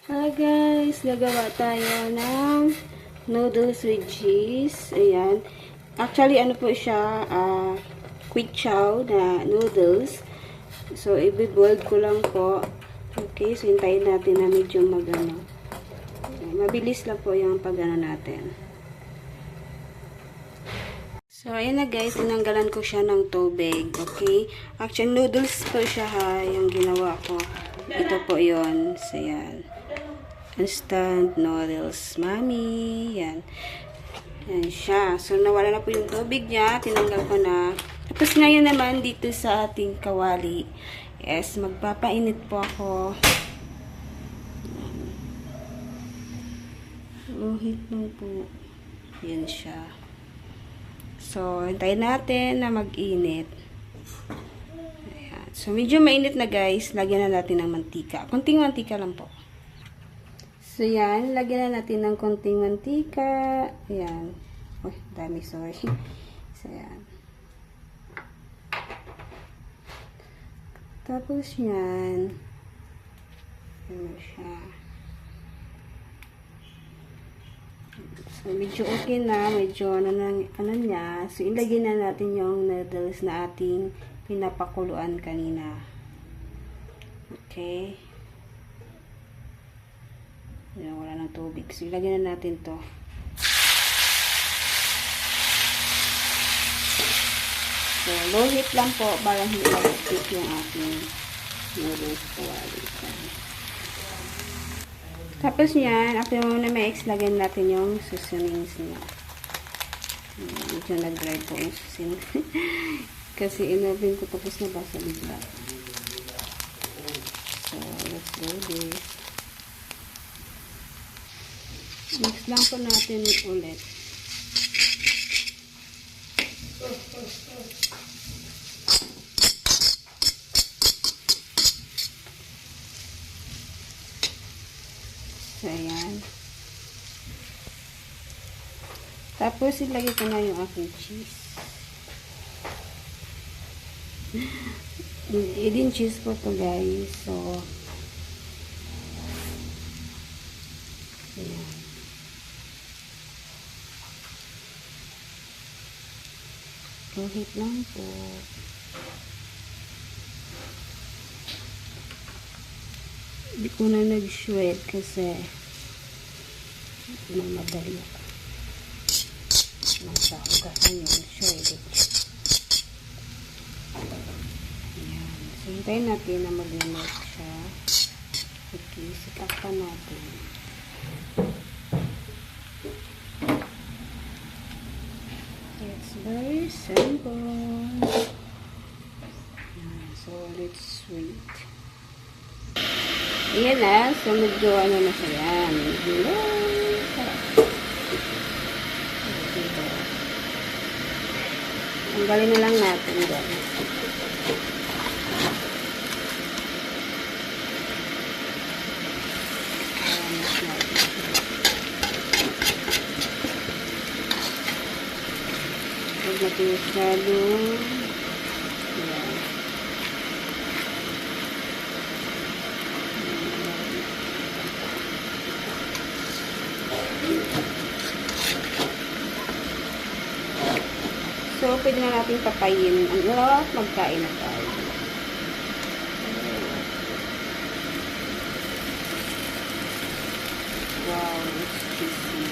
Hi guys, gagawa tayo ng noodles with cheese. Ayan. Actually, ano po siya, quick chow na noodles. So, i-boil ko lang po. Okay, so hintayin natin na medyo magano. Mabilis lang po yung pagano natin. So, ayan na guys, tinanggalan ko siya ng tubig. Okay? Actually, noodles po siya ha, yung ginawa ko. Ito po yon. So, ayan. Instant noodles, mami. Yan. Yan siya. So, nawala na po yung tubig niya. Tinanggal ko na. Tapos, ngayon naman, dito sa ating kawali. Yes, magpapainit po ako. Luhit lang po. Yan siya. So, hintayin natin na mag-init. Ayan. So, medyo mainit na guys. Lagyan na natin ng mantika. Kunting mantika lang po. So, yan. Lagyan na natin ng konting mantika. Ayan. Uy, dami, sorry. So, yan. Tapos, yan. Ano siya. So, medyo okay na. Medyo ano niya. So, ilagay na natin yung noodles na ating pinapakuluan kanina. Okay. Yan, wala ng tubig. So, ilagay na natin to. So, low heat lang po para hindi mag-stick yung ating noodles kawali. Tapos yan, after mo na ma-mix, lagyan natin yung seasonings niya. Medyo nag-dry po yung seasoning. Kasi inabing ko tapos nabasa bigla. So, let's do this. Mix lang po natin ulit. So, ayan. Tapos, ilagay ko na yung aking cheese. Din cheese po to guys. So, ayan. Kahit lang po. Hindi ko na nag-shred kasi madali ako. Nasa ugasan yung shredded. Ayan. So, hintayin natin na mag-limit siya. Okay, sikap pa natin. It's very simple. So, let's wait. Ayan na. So, medyo ano na siya yan. Medyo tanggalin na lang natin guys. Huwag natin masyado. Ayan. So, pwede na natin papayin. Ano, magkain na tayo. Wow, it's juicy.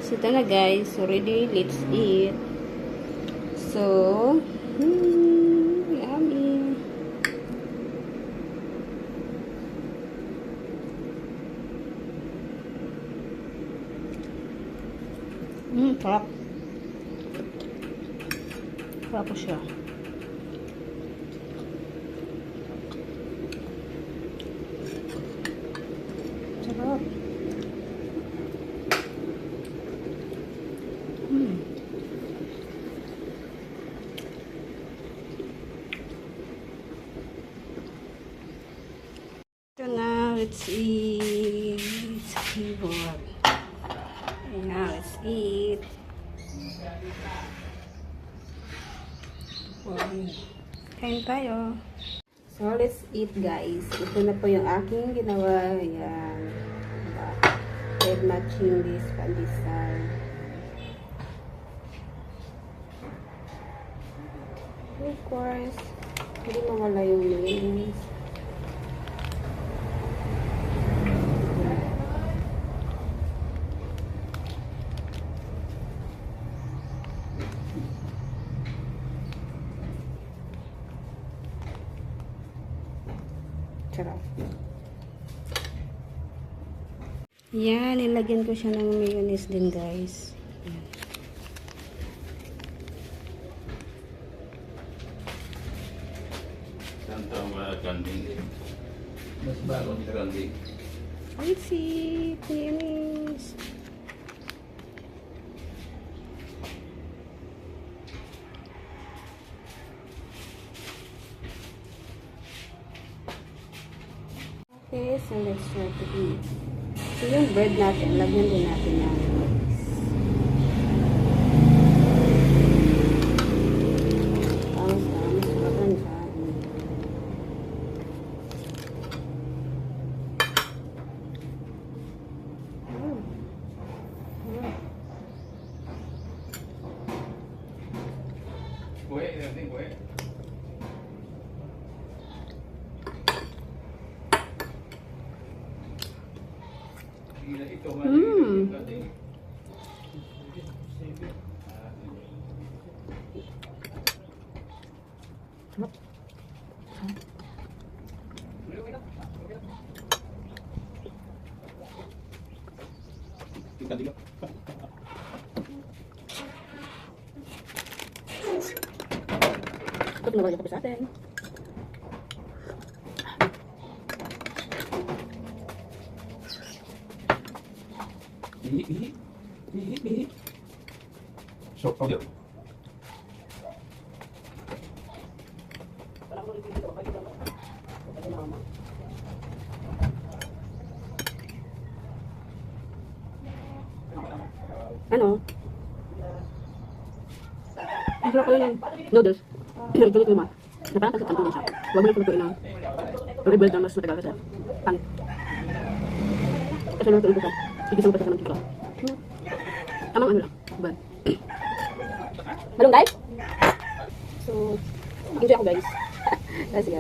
So, ito na guys. So, ready. Let's eat. So, yummy. Sarap. Sarap po siya. Sarap. let's eat. Keyboard. Ayan, let's eat. Kain tayo. So, let's eat, guys. Ito na po yung aking ginawa. Ayan. Diba? Red matching this pandesal. Of course, hindi mawala yung mayonnaise. Sarap. Yan, nilagyan ko siya ng mayonnaise din, guys. Yan. Santang kambing. Mas bagong kambing. Let's see, mayonnaise. Okay, so let's try to eat. So yung bread natin, lagyan din natin ng rice. Tama, masarapan siya. Wait. Ito pinagawa ko sa atin. So, audio. Ano? Ang sarap ko yung noodles. Ituloy ko yung na parang pagkakanto din siya. Huwag mo yung tulutuin ng rebuild na mas matagal kasi pangit. Kasi naman ko siya. Igisang pa siya ng tito. Tamang ano lang. Bad. Malunggay? So, enjoy ako, guys. Kasi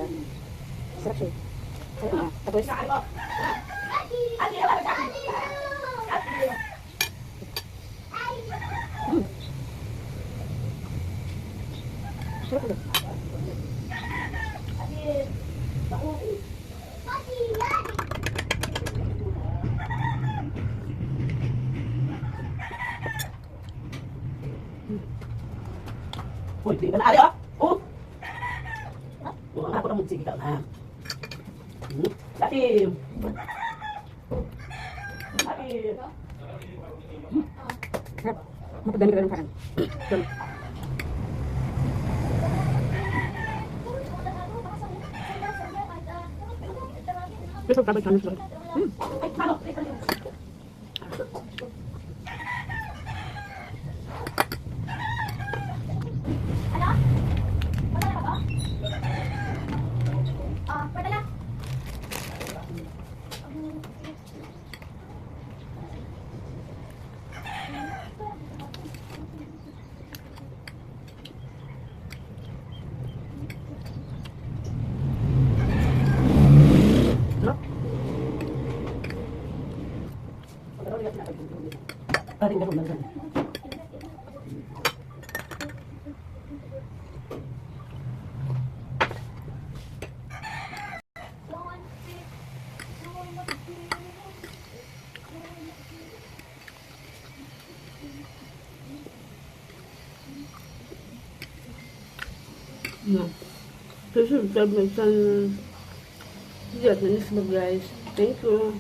sarap siya. Tapos, sarap ko. Uy, di ka na ari, oh! Oh, ako na magsige ka na. Laki! Laki! Sarap. Mapagdami ka ng parang. Dami. Gusto ko kabay ka. Ay, ano? Ating gano'n lang. No. This is the mission. Yes, guys. Thank you.